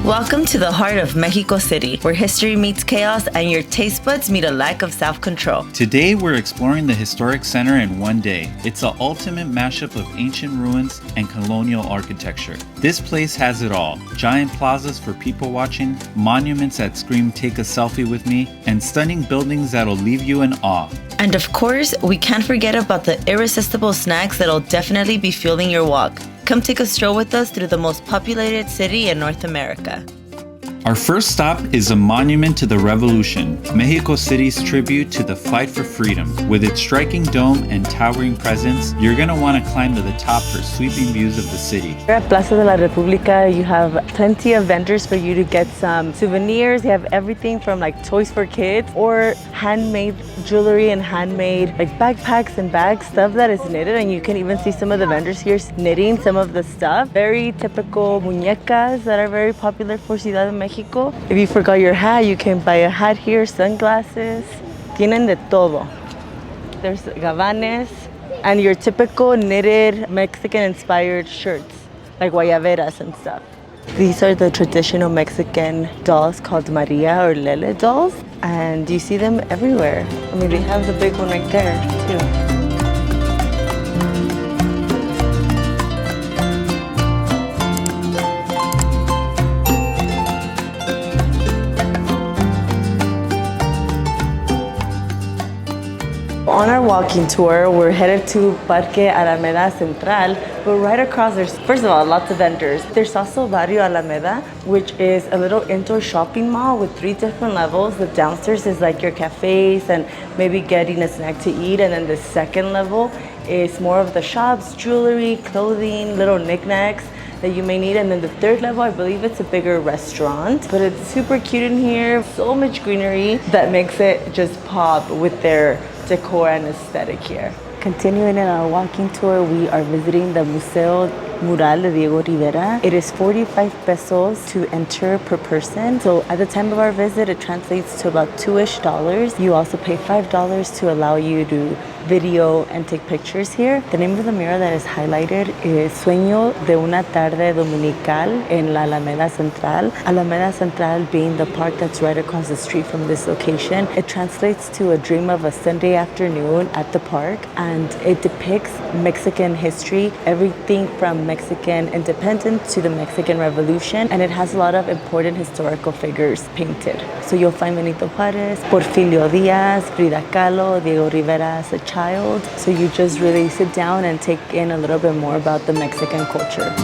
Welcome to the heart of Mexico City, where history meets chaos and your taste buds meet a lack of self-control. Today, we're exploring the historic center in one day. It's the ultimate mashup of ancient ruins and colonial architecture. This place has it all. Giant plazas for people watching, monuments that scream "take a selfie with me," and stunning buildings that'll leave you in awe. And of course, we can't forget about the irresistible snacks that'll definitely be fueling your walk. Come take a stroll with us through the most populated city in North America. Our first stop is a monument to the revolution, Mexico City's tribute to the fight for freedom. With its striking dome and towering presence, you're going to want to climb to the top for sweeping views of the city. Here at Plaza de La Republica, you have plenty of vendors for you to get some souvenirs. You have everything from like toys for kids or handmade jewelry and handmade like backpacks and bags, stuff that is knitted, and you can even see some of the vendors here knitting some of the stuff. Very typical muñecas that are very popular for Ciudad de Mexico. If you forgot your hat, you can buy a hat here, sunglasses. Tienen de todo. There's gabanes and your typical knitted Mexican-inspired shirts, like guayaberas and stuff. These are the traditional Mexican dolls called Maria or Lele dolls, and you see them everywhere. I mean, they have the big one right there, too. On our walking tour, we're headed to Parque Alameda Central, but right across there's, first of all, lots of vendors. There's also Barrio Alameda, which is a little indoor shopping mall with 3 different levels. The downstairs is like your cafes and maybe getting a snack to eat, and then the second level is more of the shops, jewelry, clothing, little knickknacks that you may need, and then the third level, I believe it's a bigger restaurant, but it's super cute in here. So much greenery that makes it just pop with their decor and aesthetic here. Continuing in our walking tour, we are visiting the Museo Mural de Rivera. It is 45 pesos to enter per person. So at the time of our visit, it translates to about $2-ish. You also pay $5 to allow you to video and take pictures here. The name of the mural that is highlighted is Sueño de una tarde dominical en la Alameda Central. Alameda Central being the park that's right across the street from this location. It translates to a dream of a Sunday afternoon at the park, and it depicts Mexican history, everything from Mexican independence to the Mexican Revolution, and it has a lot of important historical figures painted. So you'll find Benito Juárez, Porfirio Díaz, Frida Kahlo, Diego Rivera as a child. So you just really sit down and take in a little bit more about the Mexican culture.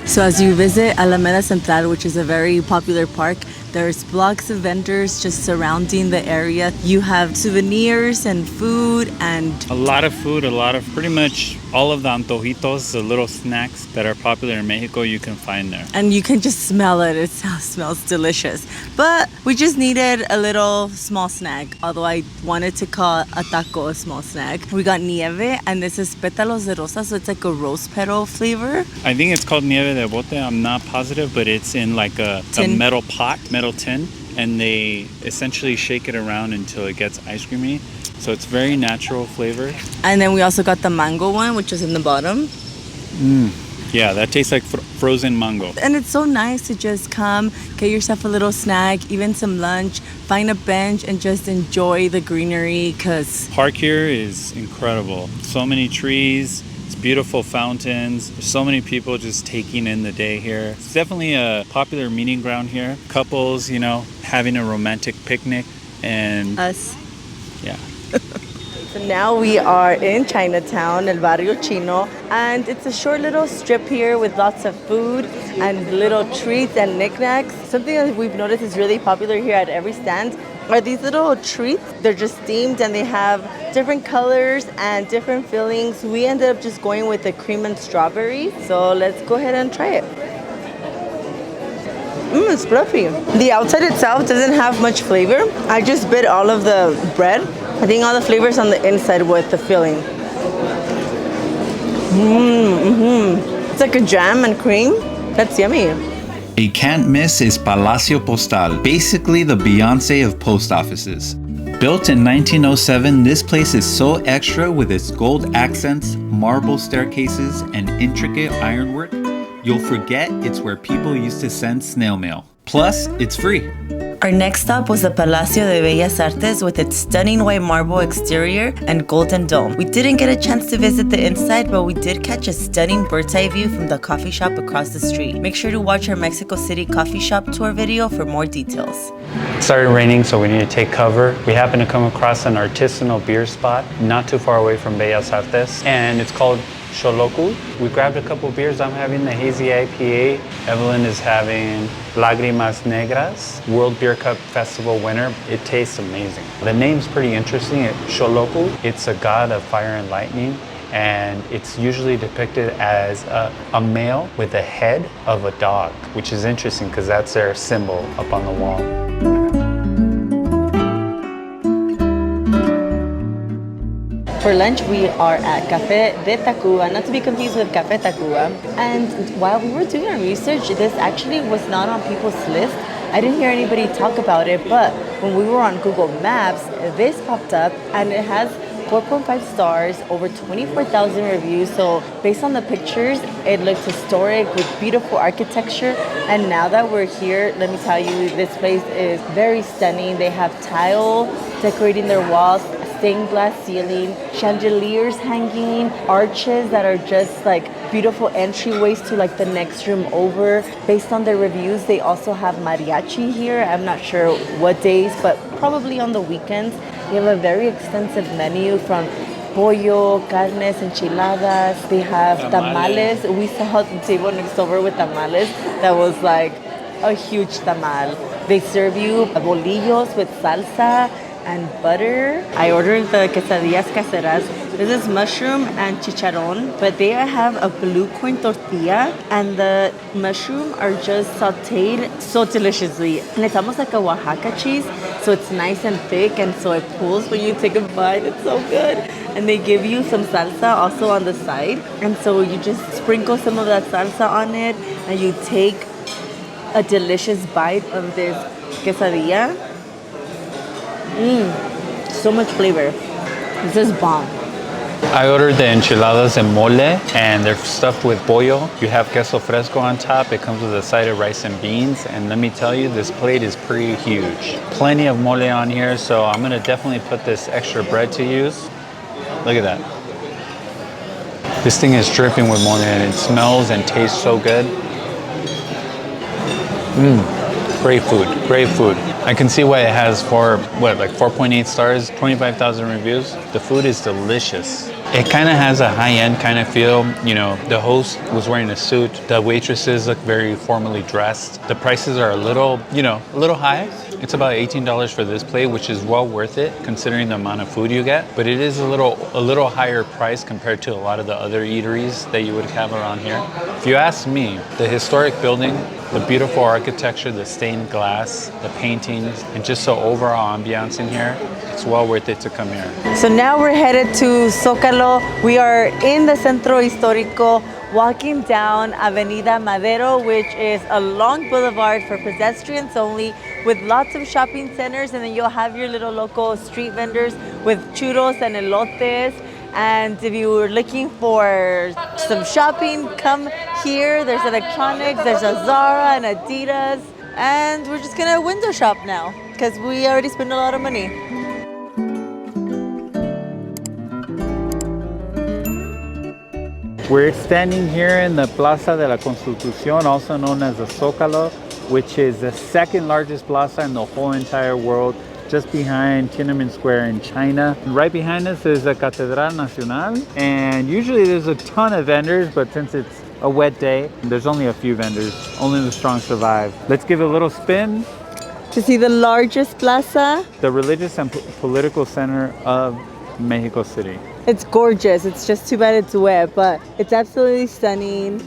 So as you visit Alameda Central, which is a very popular park, there's blocks of vendors just surrounding the area. You have souvenirs and food and... A lot of food, pretty much all of the antojitos, the little snacks that are popular in Mexico, you can find there. And you can just smell it. It smells delicious. But we just needed a little small snack, although I wanted to call a taco a small snack. We got nieve, and this is pétalos de rosa, so it's like a rose petal flavor. I think it's called nieve de bote, I'm not positive, but it's in like a metal pot, metal tin, and they essentially shake it around until it gets ice creamy. So it's very natural flavor. And then we also got the mango one, which is in the bottom. Yeah, that tastes like frozen mango. And it's so nice to just come, get yourself a little snack, even some lunch, find a bench and just enjoy the greenery, because park here is incredible. So many trees. Beautiful fountains. There's so many people just taking in the day here. It's definitely a popular meeting ground here. Couples, you know, having a romantic picnic, and us. Yeah. So now we are in Chinatown, El Barrio Chino, and it's a short little strip here with lots of food and little treats and knickknacks. Something that we've noticed is really popular here at every stand are these little treats. They're just steamed and they have different colors and different fillings. We ended up just going with the cream and strawberry. So let's go ahead and try it. It's fluffy. The outside itself doesn't have much flavor. I just bit all of the bread. I think all the flavor's on the inside with the filling. It's like a jam and cream. That's yummy. A can't miss is Palacio Postal, basically the Beyonce of post offices. Built in 1907, this place is so extra with its gold accents, marble staircases, and intricate ironwork, you'll forget it's where people used to send snail mail. Plus, it's free. Our next stop was the Palacio de Bellas Artes with its stunning white marble exterior and golden dome. We didn't get a chance to visit the inside, but we did catch a stunning bird's eye view from the coffee shop across the street. Make sure to watch our Mexico City coffee shop tour video for more details. It started raining, so we need to take cover. We happened to come across an artisanal beer spot not too far away from Bellas Artes, and it's called Xolotl. We grabbed a couple beers. I'm having the hazy IPA. Evelyn is having Lágrimas Negras, World Beer Cup Festival winner. It tastes amazing. The name's pretty interesting. Xolotl, it's a god of fire and lightning, and it's usually depicted as a male with the head of a dog, which is interesting because that's their symbol up on the wall. For lunch, we are at Café de Tacuba, not to be confused with Café Tacuba. And while we were doing our research, this actually was not on people's list. I didn't hear anybody talk about it, but when we were on Google Maps, this popped up and it has 4.5 stars, over 24,000 reviews. So based on the pictures, it looks historic with beautiful architecture. And now that we're here, let me tell you, this place is very stunning. They have tile decorating their walls, stained glass ceiling, chandeliers hanging, arches that are just like beautiful entryways to like the next room over. Based on their reviews, they also have mariachi here. I'm not sure what days, but probably on the weekends. They have a very extensive menu from pollo, carnes, enchiladas. They have tamales. We saw the table next over with tamales. That was like a huge tamal. They serve you bolillos with salsa and butter. I ordered the quesadillas caseras. This is mushroom and chicharron, but they have a blue corn tortilla, and the mushroom are just sauteed so deliciously. And it's almost like a Oaxaca cheese, so it's nice and thick, and so it pulls when you take a bite. It's so good. And they give you some salsa also on the side, and so you just sprinkle some of that salsa on it, and you take a delicious bite of this quesadilla. So much flavor. This is bomb. I ordered the enchiladas and mole, and they're stuffed with pollo. You have queso fresco on top. It comes with a side of rice and beans. And let me tell you, this plate is pretty huge. Plenty of mole on here, so I'm gonna definitely put this extra bread to use. Look at that. This thing is dripping with mole, and it smells and tastes so good. Great food, great food. I can see why it has 4.8 stars, 25,000 reviews. The food is delicious. It kind of has a high-end kind of feel. You know, the host was wearing a suit. The waitresses look very formally dressed. The prices are a little high. It's about $18 for this plate, which is well worth it considering the amount of food you get. But it is a little higher price compared to a lot of the other eateries that you would have around here. If you ask me, the historic building, the beautiful architecture, the stained glass, the paintings, and just the overall ambiance in here, it's well worth it to come here. So now we're headed to Zócalo. We are in the Centro Histórico, walking down Avenida Madero, which is a long boulevard for pedestrians only, with lots of shopping centers, and then you'll have your little local street vendors with churros and elotes. And if you were looking for some shopping, come here. There's electronics, there's a Zara and Adidas, and we're just gonna window shop now because we already spent a lot of money. We're standing here in the Plaza de la Constitución, also known as the Zócalo, which is the second largest plaza in the whole entire world, just behind Tiananmen Square in China. And right behind us is the Cathedral Nacional, and usually there's a ton of vendors, but since it's a wet day, there's only a few vendors. Only the strong survive. Let's give it a little spin to see the largest plaza. The religious and political center of Mexico City. It's gorgeous. It's just too bad it's wet, but it's absolutely stunning.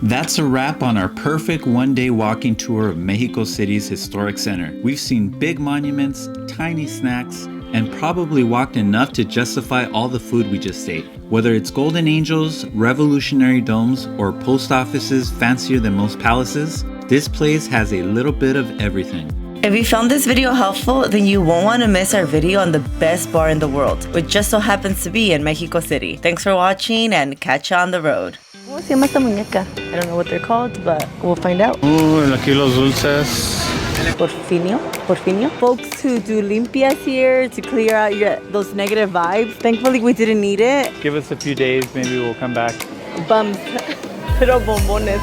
That's a wrap on our perfect one-day walking tour of Mexico City's historic center. We've seen big monuments, tiny snacks, and probably walked enough to justify all the food we just ate. Whether it's golden angels, revolutionary domes, or post offices fancier than most palaces, this place has a little bit of everything. If you found this video helpful, then you won't want to miss our video on the best bar in the world, which just so happens to be in Mexico City. Thanks for watching and catch you on the road. ¿Cómo se llama esta muñeca? I don't know what they're called, but we'll find out. Aquí los dulces. Porfinio. Folks who do limpias here to clear out those negative vibes. Thankfully, we didn't need it. Give us a few days, maybe we'll come back. Bums. Pero bombones.